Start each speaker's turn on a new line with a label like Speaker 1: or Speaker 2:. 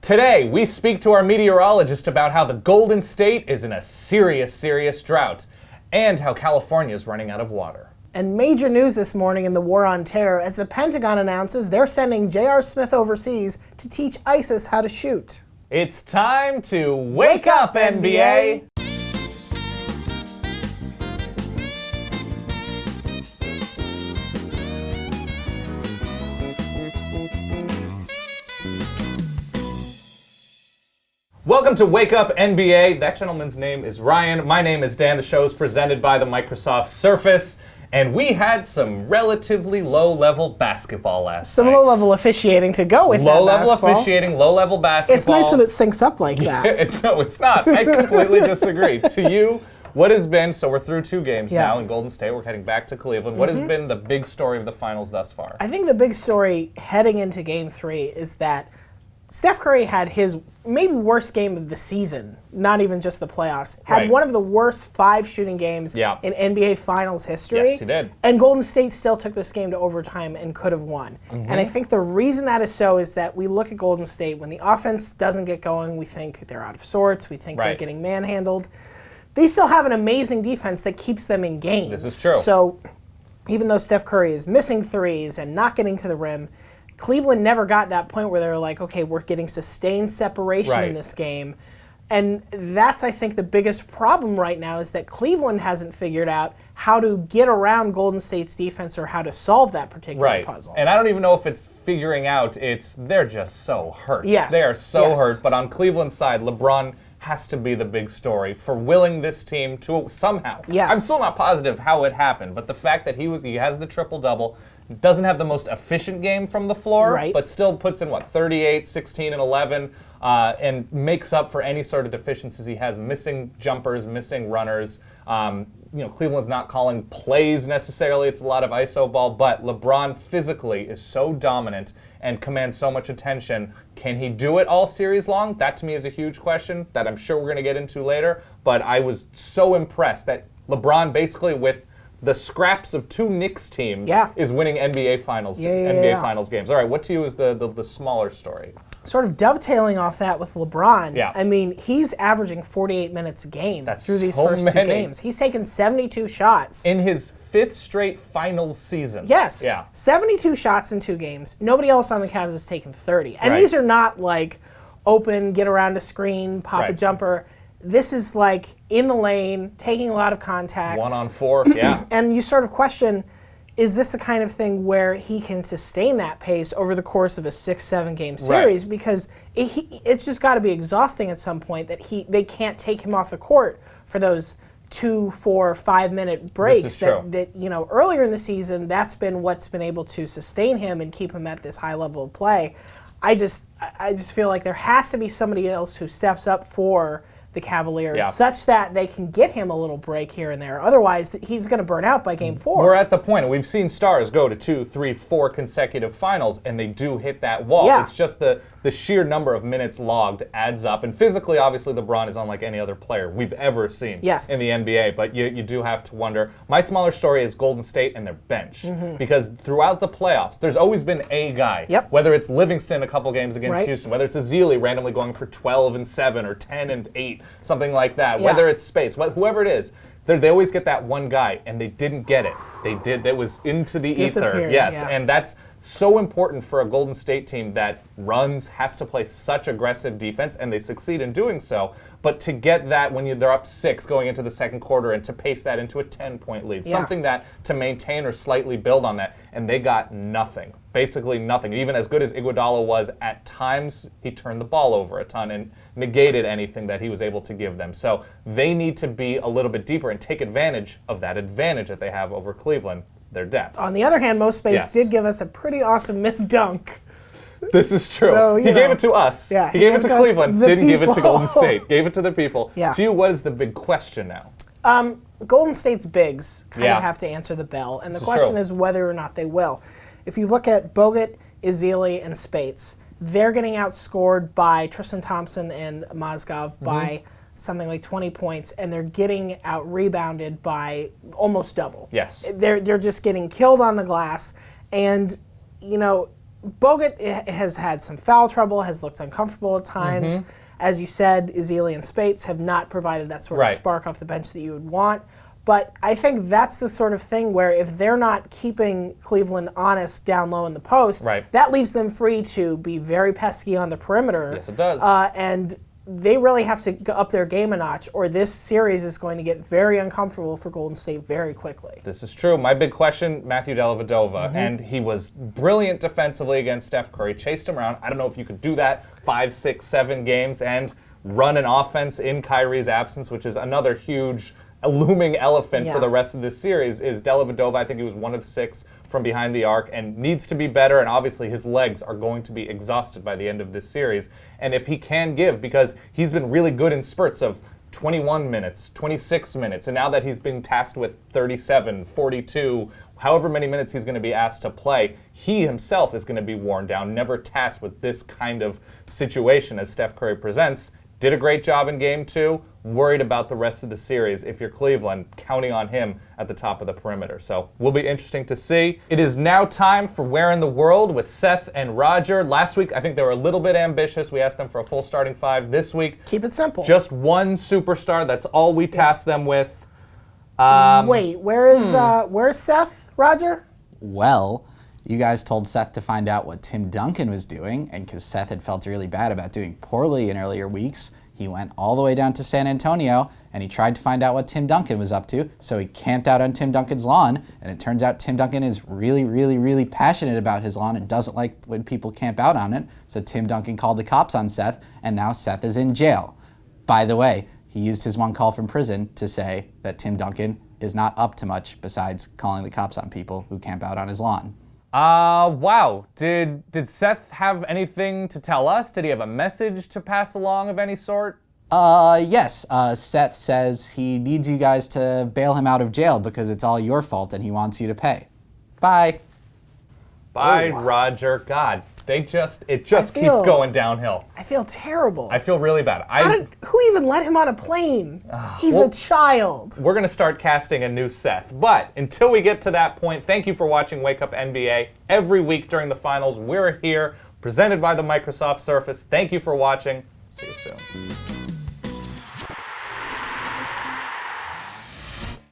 Speaker 1: Today, we speak to our meteorologist about how the Golden State is in a serious drought, and how California is running out of water.
Speaker 2: And major news this morning in the war on terror as the Pentagon announces they're sending J.R. Smith overseas to teach ISIS how to shoot.
Speaker 1: It's time to wake up, NBA! Welcome to Wake Up NBA. That gentleman's name is Ryan. My name is Dan. The show is presented by the Microsoft Surface. And we had some relatively low-level basketball last night.
Speaker 2: Some low-level officiating to go with that
Speaker 1: Low-level
Speaker 2: basketball.
Speaker 1: officiating, low-level basketball.
Speaker 2: It's nice when it syncs up like that.
Speaker 1: No, it's not. I completely disagree. To you, what has been, so we're through two games now in Golden State. We're heading back to Cleveland. What has been the big story of the finals thus far?
Speaker 2: I think the big story heading into Game 3 is that Steph Curry had his maybe worst game of the season, not even just the playoffs. Had one of the worst 5 shooting games in NBA Finals history.
Speaker 1: Yes, he did.
Speaker 2: And Golden State still took this game to overtime and could have won. And I think the reason that is so is that we look at Golden State, when the offense doesn't get going, we think they're out of sorts, we think they're getting manhandled. They still have an amazing defense that keeps them in games.
Speaker 1: This is true.
Speaker 2: So even though Steph Curry is missing threes and not getting to the rim, Cleveland never got that point where they were like, okay, we're getting sustained separation in this game. And that's, I think, the biggest problem right now is that Cleveland hasn't figured out how to get around Golden State's defense or how to solve that particular puzzle.
Speaker 1: And I don't even know if it's figuring out, they're just so hurt.
Speaker 2: Yes.
Speaker 1: They are so hurt. But on Cleveland's side, LeBron has to be the big story for willing this team to somehow. I'm still not positive how it happened, but the fact that he has the triple-double, doesn't have the most efficient game from the floor, but still puts in, 38, 16, and 11, and makes up for any sort of deficiencies he has, missing jumpers, missing runners. Cleveland's not calling plays necessarily. It's a lot of iso ball, but LeBron physically is so dominant and commands so much attention. Can he do it all series long? That, to me, is a huge question that I'm sure we're going to get into later, but I was so impressed that LeBron basically with the scraps of 2 Knicks teams is winning NBA Finals Finals games. All right, what to you is the smaller story?
Speaker 2: Sort of dovetailing off that with LeBron, I mean, he's averaging 48 minutes a game through these first 2 games. He's taken 72 shots.
Speaker 1: In his 5th straight finals season.
Speaker 2: Yes. 72 shots in 2 games. Nobody else on the Cavs has taken 30. And these are not like open, get around a screen, pop a jumper. This is like in the lane, taking a lot of contacts.
Speaker 1: 1-on-4,
Speaker 2: And you sort of question, is this the kind of thing where he can sustain that pace over the course of a 6-7 game series? Because it's just got to be exhausting at some point that they can't take him off the court for those 2, 4, 5 minute breaks.
Speaker 1: This is true.
Speaker 2: That earlier in the season, that's been what's been able to sustain him and keep him at this high level of play. I just feel like there has to be somebody else who steps up for the Cavaliers, such that they can get him a little break here and there. Otherwise, he's going to burn out by Game 4.
Speaker 1: We're at the point. We've seen stars go to 2, 3, 4 consecutive finals, and they do hit that wall. It's just the sheer number of minutes logged adds up. And physically, obviously, LeBron is unlike any other player we've ever seen in the NBA. But you do have to wonder. My smaller story is Golden State and their bench. Because throughout the playoffs, there's always been a guy. Whether it's Livingston a couple games against Houston, whether it's Ezeli randomly going for 12 and 7 or 10 and 8, something like that. Whether it's Space, whoever it is, they always get that one guy, and they didn't get it. It was into the ether. And that's so important for a Golden State team that has to play such aggressive defense, and they succeed in doing so. But to get that when they're up 6 going into the second quarter and to pace that into a 10-point lead, something that to maintain or slightly build on that, and they got nothing. Basically nothing. Even as good as Iguodala was, at times he turned the ball over a ton and negated anything that he was able to give them. So they need to be a little bit deeper and take advantage of that advantage that they have over Cleveland, their depth.
Speaker 2: On the other hand, Mo Spates did give us a pretty awesome missed dunk.
Speaker 1: This is true.
Speaker 2: So,
Speaker 1: he gave it to us. He gave it to Cleveland, didn't give it to Golden State. Gave it to the people. To you, what is the big question now?
Speaker 2: Golden State's bigs kind of have to answer the bell, and the question is whether or not they will. If you look at Bogut, Ezeli, and Spates, they're getting outscored by Tristan Thompson and Mozgov by something like 20 points, and they're getting out-rebounded by almost double.
Speaker 1: Yes.
Speaker 2: They're just getting killed on the glass, and, Bogut has had some foul trouble, has looked uncomfortable at times. As you said, Ezeli and Spates have not provided that sort of spark off the bench that you would want. But I think that's the sort of thing where if they're not keeping Cleveland honest down low in the post, that leaves them free to be very pesky on the perimeter.
Speaker 1: Yes, it does.
Speaker 2: And they really have to go up their game a notch, or this series is going to get very uncomfortable for Golden State very quickly.
Speaker 1: This is true. My big question, Matthew Dellavedova, and he was brilliant defensively against Steph Curry, chased him around. I don't know if you could do that 5, 6, 7 games and run an offense in Kyrie's absence, which is another huge looming elephant for the rest of this series. Is Dellavedova, I think he was 1 of 6 from behind the arc and needs to be better, and obviously his legs are going to be exhausted by the end of this series. And if he can give, because he's been really good in spurts of 21 minutes, 26 minutes, and now that he's been tasked with 37, 42, however many minutes he's going to be asked to play, he himself is going to be worn down, never tasked with this kind of situation as Steph Curry presents. Did a great job in Game 2. Worried about the rest of the series if you're Cleveland, counting on him at the top of the perimeter. So will be interesting to see. It is now time for Where in the World with Seth and Roger. Last week, I think they were a little bit ambitious. We asked them for a full starting 5. This week,
Speaker 2: keep it simple.
Speaker 1: Just one superstar. That's all we tasked them with.
Speaker 2: Wait, where's Seth, Roger?
Speaker 3: Well, you guys told Seth to find out what Tim Duncan was doing, and because Seth had felt really bad about doing poorly in earlier weeks, he went all the way down to San Antonio, and he tried to find out what Tim Duncan was up to, so he camped out on Tim Duncan's lawn, and it turns out Tim Duncan is really, really, really passionate about his lawn and doesn't like when people camp out on it, so Tim Duncan called the cops on Seth, and now Seth is in jail. By the way, he used his one call from prison to say that Tim Duncan is not up to much besides calling the cops on people who camp out on his lawn.
Speaker 1: Wow. Did Seth have anything to tell us? Did he have a message to pass along of any sort?
Speaker 3: Yes. Seth says he needs you guys to bail him out of jail because it's all your fault and he wants you to pay. Bye.
Speaker 1: Bye, Roger. God, it just keeps going downhill.
Speaker 2: I feel terrible.
Speaker 1: I feel really bad.
Speaker 2: Who even let him on a plane? He's a child.
Speaker 1: We're going to start casting a new Seth. But until we get to that point, thank you for watching Wake Up NBA. Every week during the finals, we're here, presented by the Microsoft Surface. Thank you for watching. See you soon.